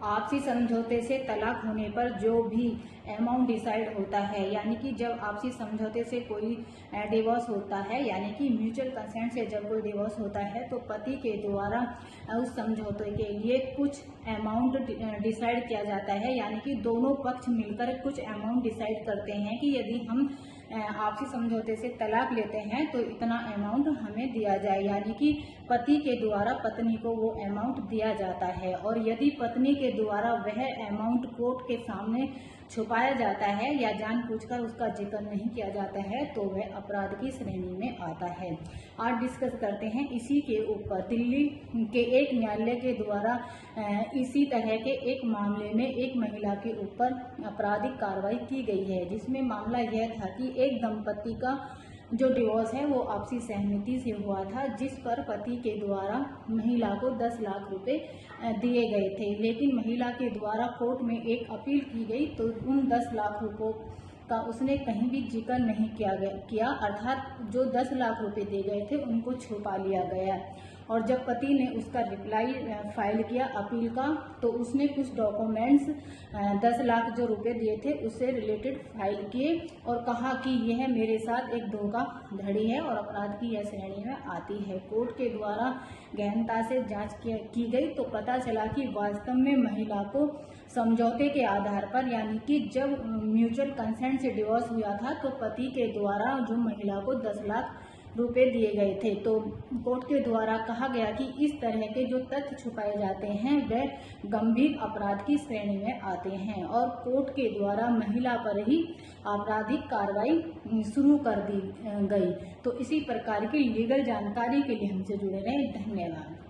आपसी समझौते से तलाक होने पर जो भी अमाउंट डिसाइड होता है, यानी कि जब आपसी समझौते से कोई डिवोर्स होता है, यानी कि म्यूचुअल कंसेंट से जब कोई डिवोर्स होता है, तो पति के द्वारा उस समझौते के लिए कुछ अमाउंट डिसाइड किया जाता है। यानी कि दोनों पक्ष मिलकर कुछ अमाउंट डिसाइड करते हैं कि यदि हम आपसी समझौते से तलाक लेते हैं तो इतना अमाउंट हमें दिया जाए, यानी कि पति के द्वारा पत्नी को वो अमाउंट दिया जाता है। और यदि पत्नी के द्वारा वह अमाउंट कोर्ट के सामने छुपाया जाता है या जानबूझकर उसका जिक्र नहीं किया जाता है तो वह अपराध की श्रेणी में आता है। आज डिस्कस करते हैं इसी के ऊपर। दिल्ली के एक न्यायालय के द्वारा इसी तरह के एक मामले में एक महिला के ऊपर आपराधिक कार्रवाई की गई है, जिसमें मामला यह था कि एक दंपति का जो डिवोर्स है वो आपसी सहमति से हुआ था, जिस पर पति के द्वारा महिला को 10 लाख रुपए दिए गए थे। लेकिन महिला के द्वारा कोर्ट में एक अपील की गई तो उन 10 लाख रुपयों का उसने कहीं भी जिक्र नहीं किया, अर्थात जो 10 लाख रुपए दिए गए थे उनको छुपा लिया गया। और जब पति ने उसका रिप्लाई फाइल किया अपील का, तो उसने कुछ डॉक्यूमेंट्स 10 लाख जो रुपए दिए थे उससे रिलेटेड फाइल किए और कहा कि यह मेरे साथ एक धोखाधड़ी है और अपराध की यह श्रेणी में आती है। कोर्ट के द्वारा गहनता से जांच की गई तो पता चला कि वास्तव में महिला को समझौते के आधार पर, यानी कि जब म्यूचुअल कंसेंट से डिवोर्स हुआ था तो पति के द्वारा जो महिला को 10 लाख रुपए दिए गए थे। तो कोर्ट के द्वारा कहा गया कि इस तरह के जो तथ्य छुपाए जाते हैं वह गंभीर अपराध की श्रेणी में आते हैं और कोर्ट के द्वारा महिला पर ही आपराधिक कार्रवाई शुरू कर दी गई। तो इसी प्रकार की लीगल जानकारी के लिए हमसे जुड़े रहें। धन्यवाद।